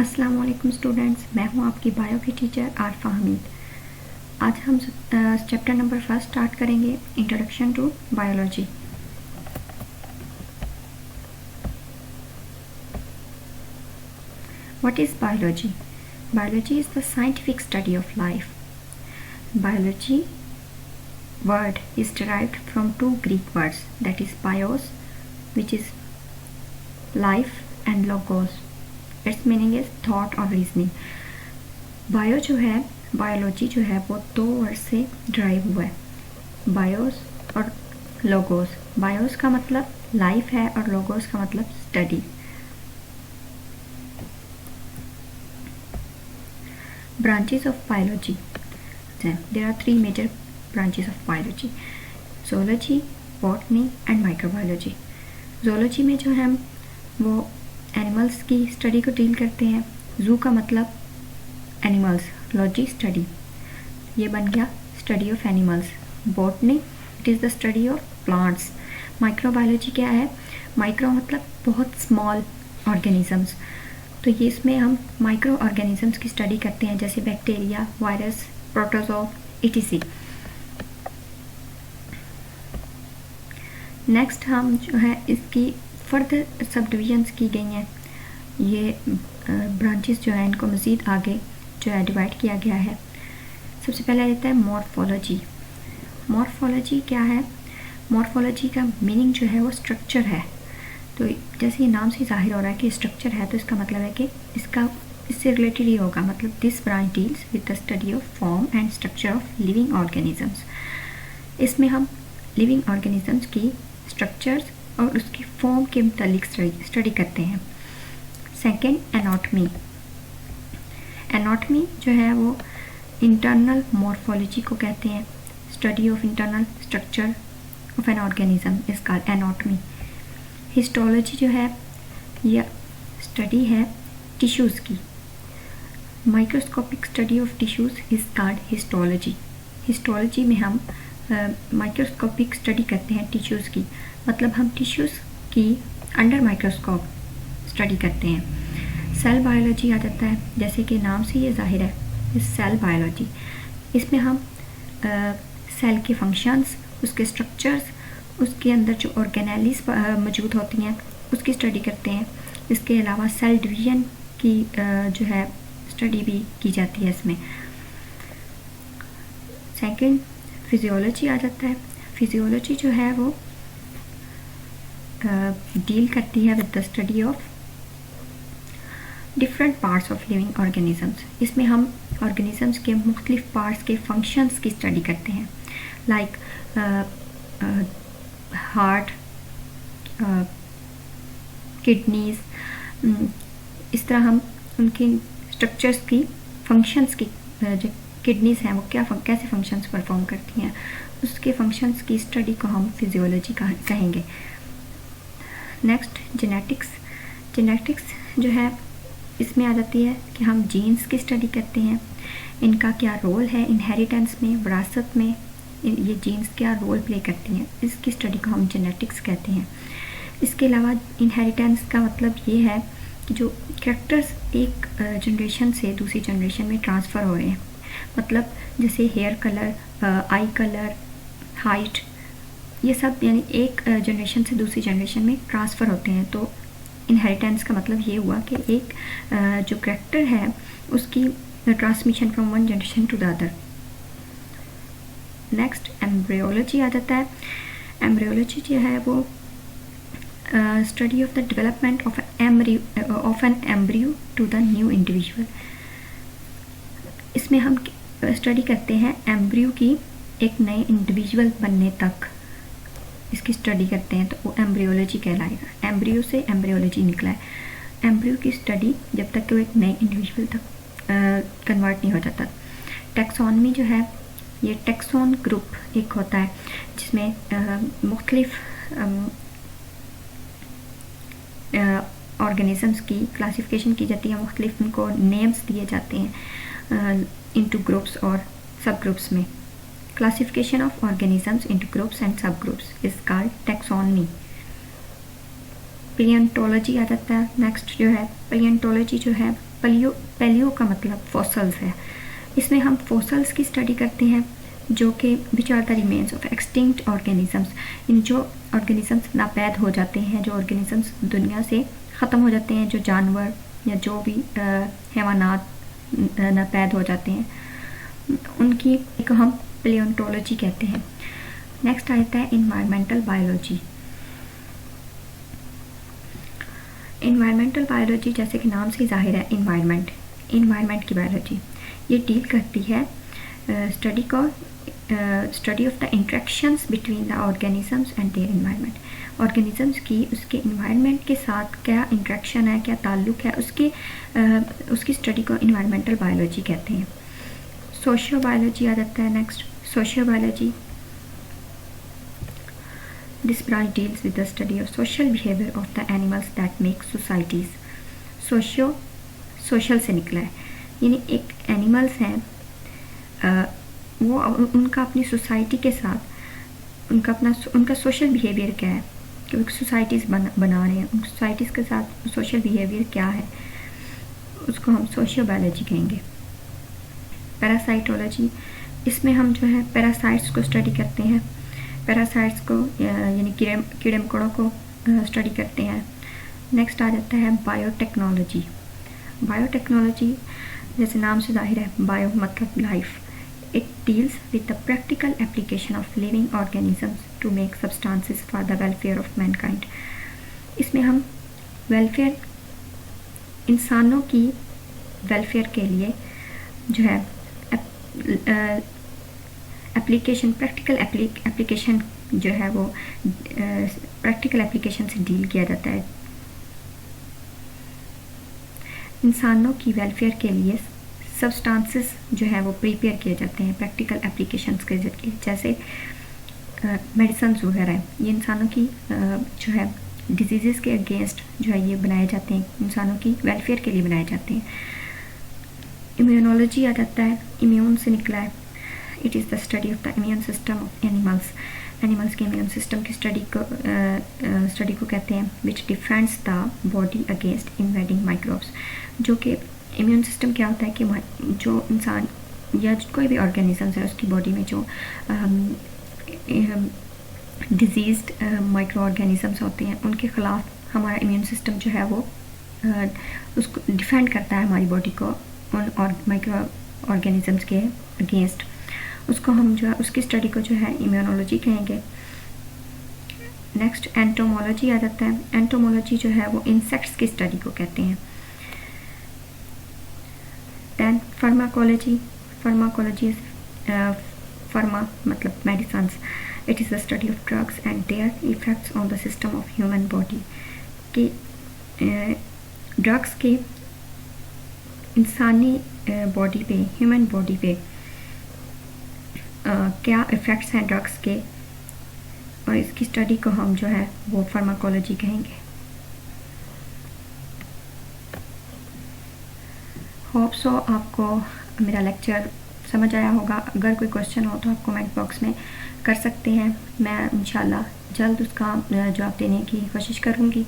अस्सलाम वालेकुम स्टूडेंट्स, मैं हूं आपकी बायो की टीचर आरफा हमीद। आज हम चैप्टर नंबर 1 स्टार्ट करेंगे, introduction to biology. What is biology? Biology is the scientific study of life. Biology word is derived from two Greek words, that is bios, which is life, and logos. Its meaning is thought or reasoning. Bio जो है, biology जो है वो दो word से drive हुआ है, BIOS और लोगोस। बायोस का मतलब लाइफ है और लोगोस का मतलब study. Branches of biology, there are 3 major branches of biology: zoology, botany and microbiology. zoology में जो है वो एनिमल्स की स्टडी को डील करते हैं। जू का मतलब एनिमल्स, लॉजी स्टडी, ये बन गया study of animals. Botany, it is the study of plants. Microbiology क्या है? माइक्रो मतलब बहुत स्मॉल ऑर्गेनिजम्स, तो ये इसमें हम माइक्रो ऑर्गेनिजम्स की स्टडी करते हैं, जैसे bacteria, virus, protozoa, etc. Next हम जो है इसकी फर्दर सब डिविजन्स की गई हैं। ये ब्रांचेस जो हैं इनको मज़ीद आगे जो है डिवाइड किया गया है। सबसे पहले रहता है मॉर्फोलॉजी। मॉर्फोलॉजी क्या है? मॉर्फोलॉजी का मीनिंग जो है वो स्ट्रक्चर है। तो जैसे ये नाम से ज़ाहिर हो रहा है कि स्ट्रक्चर है, तो इसका मतलब है कि इसका इससे रिलेटेड ही होगा। मतलब this branch deals with the study of form and structure of living organisms. इसमें हम लिविंग ऑर्गेनिजम्स की स्ट्रक्चर्स और उसकी फॉर्म के मुतालिक स्टडी करते हैं। Second, anatomy. एनाटॉमी जो है वो इंटरनल मॉर्फोलॉजी को कहते हैं। Study of internal structure of an organism is called anatomy. Histology जो है यह स्टडी है टिश्यूज़ की। Microscopic study of tissues is called histology. Histology में हम माइक्रोस्कोपिक स्टडी करते हैं टिश्यूज़ की, मतलब हम टिश्यूज़ की अंडर माइक्रोस्कोप स्टडी करते हैं। सेल बायोलॉजी आ जाता है, जैसे कि नाम से ये जाहिर है, इस सेल बायोलॉजी। इसमें हम सेल के फंक्शंस, उसके स्ट्रक्चर्स, उसके अंदर जो ऑर्गेनेलिस मौजूद होती हैं उसकी स्टडी करते हैं। इसके अलावा सेल डिवीजन की जो है स्टडी भी की जाती है इसमें। सेकंड, फिजियोलॉजी आ जाता है। फिजियोलॉजी जो है वो डील करती है with the study of different parts of living organisms. इसमें हम ऑर्गेनिजम्स के मुख्तलिफ पार्ट्स के फंक्शंस की स्टडी करते हैं, लाइक हार्ट, किडनीज। इस तरह हम उनकी स्ट्रक्चर्स की, फंक्शंस की, जो किडनीज हैं वो कैसे फंक्शंस परफॉर्म करती हैं, उसके फंक्शंस की स्टडी को हम फिजियोलॉजी कहेंगे। Next, genetics. जेनेटिक्स जो है इसमें आ जाती है कि हम जीन्स की स्टडी करते हैं, इनका क्या रोल है इनहेरिटेंस में, विरासत में, ये जीन्स क्या रोल प्ले करती हैं, इसकी स्टडी को हम जेनेटिक्स कहते हैं। इसके अलावा इनहेरिटेंस का मतलब ये है कि जो कैरेक्टर्स एक जनरेशन से दूसरी जनरेशन में ट्रांसफ़र हो रहे हैं, मतलब जैसे hair colour, eye colour, height, ये सब यानी एक जनरेशन से दूसरी जनरेशन में ट्रांसफ़र होते हैं। तो इनहेरिटेंस का मतलब ये हुआ कि एक जो कैरेक्टर है उसकी transmission from one generation to the other. Next, embryology आ जाता है। एम्ब्रियोलॉजी जो है वो study of the development of an embryo to the new individual. इसमें हम स्टडी करते हैं एम्ब्रियो की एक नए इंडिविजुअल बनने तक, इसकी स्टडी करते हैं, तो वो एम्ब्रियोलॉजी कहलाएगा। एम्ब्रियो से एम्ब्रियोलॉजी निकला है। एम्ब्रियो की स्टडी जब तक कि वो एक नए इंडिविजुअल तक कन्वर्ट नहीं हो जाता। टैक्सोनमी जो है, ये टैक्सोन ग्रुप एक होता है जिसमें मुख्तलिफ ऑर्गेनिजम्स की क्लासिफिकेशन की जाती है, मुख्तलिफ उनको नेम्स दिए जाते हैं इनटू ग्रुप्स और सब ग्रुप्स में। Classification of organisms into groups and सब ग्रुप्स इज कॉल्ड टैक्सोनमी। पेलियोंटोलॉजी आ जाता है। नेक्स्ट जो है पेलियोंटोलॉजी जो है, पेलियो का मतलब फॉसल्स है। इसमें हम फॉसल्स की स्टडी करते हैं जो कि which are the remains of extinct organisms, इन जो ऑर्गेनिजम्स नापैद हो जाते हैं, जो ऑर्गेनिजम्स दुनिया से ख़त्म हो जाते हैं, जो जानवर या जो भी हैवानात नापैद हो जाते हैं, उनकी एक हम पेलियोंटोलॉजी कहते हैं। नेक्स्ट आता है इन्वायरमेंटल बायोलॉजी। इन्वायरमेंटल बायोलॉजी जैसे कि नाम से जाहिर है, इन्वायरमेंट की बायोलॉजी ये डील करती है study of the interactions between the organisms and their environment. Organisms की उसके इन्वायरमेंट के साथ क्या इंट्रैक्शन है, क्या ताल्लुक है, उसकी स्टडी को इन्वायरमेंटल बायोलॉजी कहते हैं। सोशियो बायोलॉजी आ जाता है। Next socio biology, this branch deals with the study of social behavior of the animals that make societies। Social से निकला है, यानी एक एनिमल्स हैं, वो उनका अपनी सोसाइटी के साथ उनका सोशल बिहेवियर क्या है, कि वो सोसाइटीज़ बना रहे हैं, उन सोसाइटीज़ के साथ सोशल बिहेवियर क्या है, उसको हम सोशियो बायोलॉजी कहेंगे। पैरासाइटोलॉजी, इसमें हम जो है पैरासाइट्स को स्टडी करते हैं, पैरासाइट्स को यानी कीड़े मकोड़ों को स्टडी करते हैं। नेक्स्ट आ जाता है बायोटेक्नोलॉजी। बायोटेक्नोलॉजी जैसे नाम से जाहिर है, बायो मतलब life, it deals with the practical application of living organisms to make substances for the welfare of mankind. इसमें हम वेलफेयर, इंसानों की वेलफेयर के लिए जो है एप्लीकेशन, प्रैक्टिकल एप्लीकेशन जो है वो प्रैक्टिकल एप्लीकेशन से डील किया जाता है। इंसानों की वेलफेयर के लिए सब्सटेंसेस जो है वो प्रिपेयर किए जाते हैं प्रैक्टिकल एप्लीकेशंस के जरिए, जैसे मेडिसिन वगैरह। ये इंसानों की जो है डिजीज़ के अगेंस्ट जो है ये बनाए जाते हैं, इंसानों की वेलफेयर के लिए बनाए जाते हैं। इम्यूनोलॉजी आ जाता है, इम्यून से निकला है। It is the study of the immune system of animals के इम्यून सिस्टम की स्टडी को कहते हैं, which defends the body against invading microbes. जो कि इम्यून सिस्टम क्या होता है कि जो इंसान या कोई भी ऑर्गेनिजम्स है उसकी बॉडी में जो डिजीज़्ड माइक्रो ऑर्गेनिजम्स होते हैं, उनके ख़िलाफ़ हमारा इम्यून सिस्टम जो है वो उसको डिफेंड करता है, हमारी बॉडी को उन माइक्रो ऑर्गेनिजम्स के अगेंस्ट। उसको हम जो है उसकी स्टडी को जो है इम्यूनोलॉजी कहेंगे। नेक्स्ट एंटोमोलॉजी आ जाता है। एंटोमोलॉजी जो है वो इंसेक्ट्स की स्टडी को कहते हैं। दैन फार्माकोलॉजी फार्मा मतलब medicine. It is the study of drugs and there effects on the system of human body. कि ड्रग्स के इंसानी बॉडी पे, ह्यूमन बॉडी पे क्या इफ़ेक्ट्स हैं ड्रग्स के, और इसकी स्टडी को हम जो है वो फार्माकोलॉजी कहेंगे। होप सो आपको मेरा लेक्चर समझ आया होगा। अगर कोई क्वेश्चन हो तो आप कमेंट बॉक्स में कर सकते हैं, मैं इंशाल्लाह जल्द उसका जवाब देने की कोशिश करूँगी।